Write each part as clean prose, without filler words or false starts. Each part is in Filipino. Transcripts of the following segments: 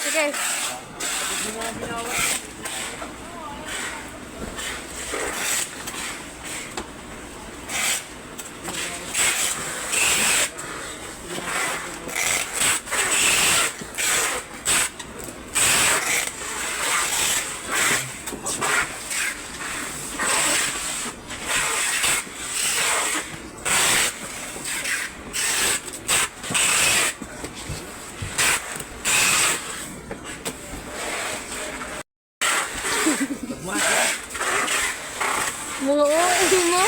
Sige. Mga OA mo?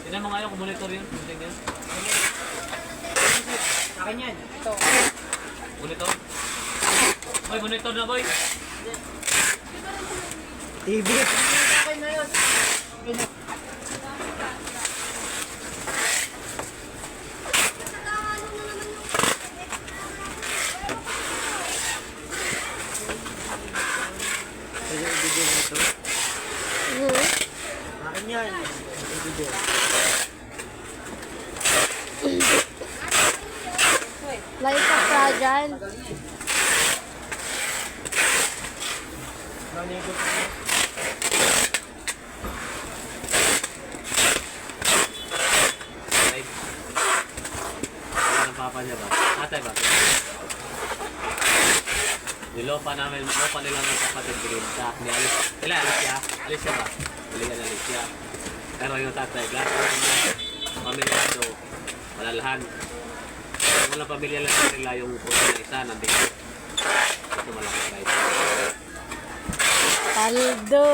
Tignan mo nga yung monitor yun. Tignan. Akin yan. Ito. Monitor? Boy, monitor na boy. TV. Akin na yun. Pwede i-video mo ito. Akin yan. I-video. Like a fragile. Nanigot mo. Ay. Ano ang papa niya ba? Atay ba? Nilopa namin, lopa nila ng kapatid green sa ni Alice. Sila, Alicia. Alicia ba? Biligan na Alicia. Pero yung tatay, lahat ng pamilya ito, malalahan. Walang pamilya lang nila yung puso na isa, nandito. Ito malaki guys. Paldo.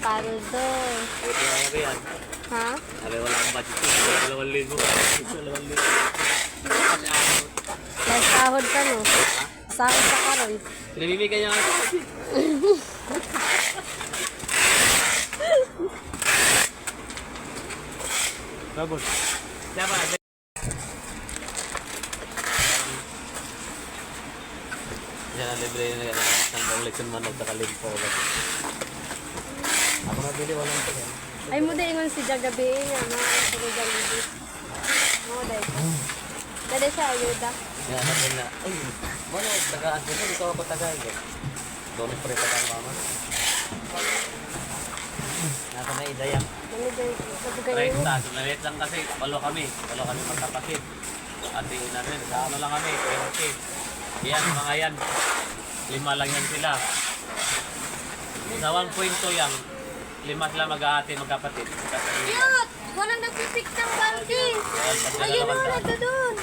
Paldo. Ito na yan. Ha? Sabi wala akong budget ko. 2,000. 2,000. May sahod ka no? Sahod ka karon. Pinabibigyan niya nga ito kasi. Babos. Siya ba? Siya na libre na yan. Ang leksyon manok sa kalimpo. Ako nabili, walang ito. Ay mo din ingon si Jagabi nga na sa Jollibee. Mo dai. Dali siya ayuda. Yan natin na. Ay, wala. Tagaan ko. Ito ako tagaan. Doon pre tagaan mama. Nasa na idayang. Ano dai sa bugay Right, mo? taas. Maliit lang kasi. Walo kami magkapatid. Ate natin. Sa ano lang kami. 20. Yan, mga yan. 5 lang yan sila. Sa 1.2 yan. 5 sila mag-aate, magkapatid. Cute! Walang nagpipik ng banking. Ayun na nito doon.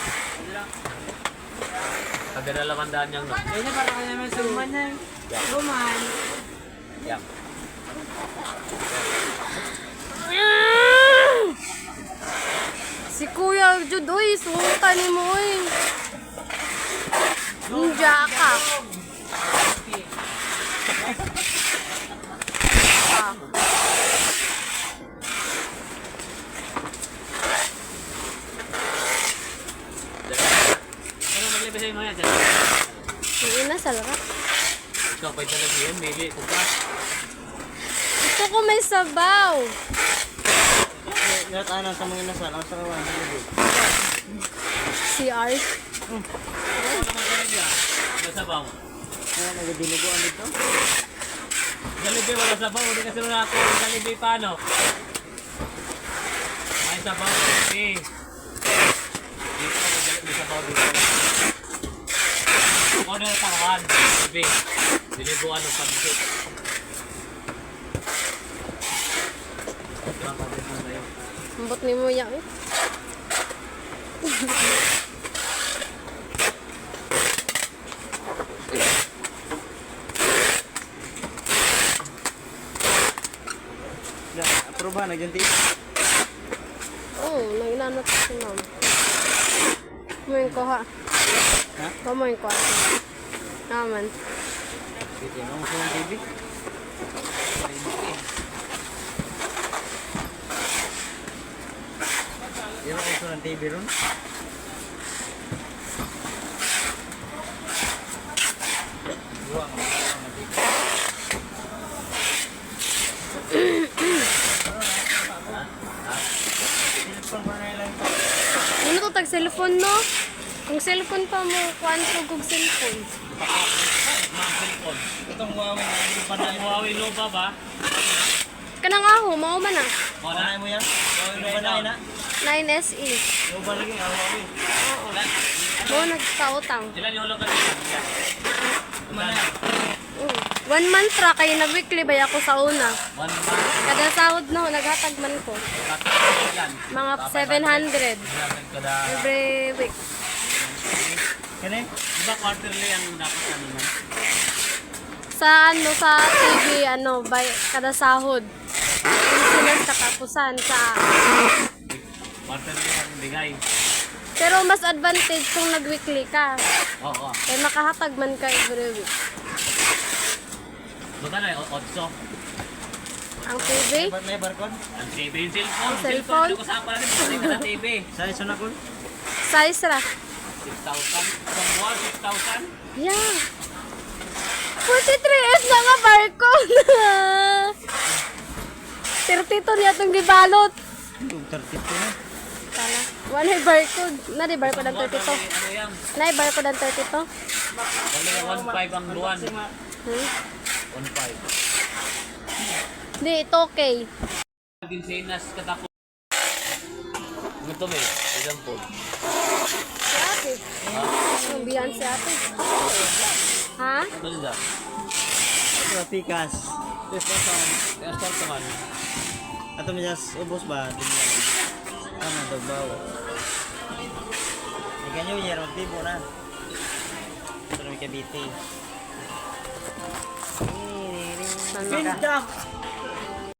Pagdadalawandaan niyang no. Kaya para ka naman suman na. Suman. Yan. Si Kuya Jud, uy, suutan ni mo, uy. Ninja ka. Ah. Ano maglibay sa'yo mga yan? Yung ina, salak. Ikaw pa'y talaga yun, mili. Kuka. Gusto ko may sabaw. Ngayon tayo sa mga inasal. Ang sarawan. CR. Ano naman kayo niya? Wala sabaw. Kaya nagadinuguan dito. Jollibee wala sabaw. Hindi kasi nung ako. Jollibee paano? May sabaw. Okay. Dito ako may sabaw dito. Kung ano yung tangan. Jollibee. Dinibuan ng pansit. Ito ang pansit na sa'yo. Ambot ni mo yan, eh. Approve ba? Nagyanti? Oo, naglanat si ma'am. Kumain ko ha. Ha? Kumain ko ha. Naman. Sige, ano gusto ng TV? Yan ang gusto ng TV ron? Buwang ang TV. Cellphone pa na lang. Ano to tag cellphone no? Kung cellphone pa mo, kuan ko kog cellphone. Mga cellphone. Itong Huawei na hindi pa na Ang Huawei Nova ba? Kanang aho, mao man na. Panay mo yan? Huawei na panay na? 9SE. Yung ba lagi ang Huawei? Oo. Mo nagkautang. Ilan yung hulog ka nila? Manay. 1 month ra kay nag-weekly bay ako sa una. 1 month. Kada sahod no, naghatag man ko. Ilan? Mga 700 Kada... every week. Kani? Di ba quarterly ang dapat ano man? Sa ano sa TV ano bay kada sahod. Sinas katapusan sa Quarterly ang bigay. pero mas advantage kung nag-weekly ka. Oo. Kaya makahatag man ka every week. Buta na yung 8. Ang TV, Ba't may barcode? Ang TV yung cellphone. Cellphone? Hindi ko saan pala rin. Pwede ka na TV. Sa iso na ko? size ra. 6,000. From buwan, 6,000. Yeah. 43S na nga barcode. 32 niya itong gibalot. Yung 32 na. Tala. Wala yung barcode. Na di barcode ang 32. Ano yan? Na yung barcode ang 32. Wala yung 1,500 ang buwan. 1,500. Hindi, ito okay. Ginsinas katako. Ano to may? Isang po. Si ate. Ang biyan si ate. Ha? Ito nila. Ito, pikas. Kaya start naman. Ato mo ubos ba? Ano, dagbaw. Ika nyo, year mag-tibo na. Ito na may kabiti. Ano ka?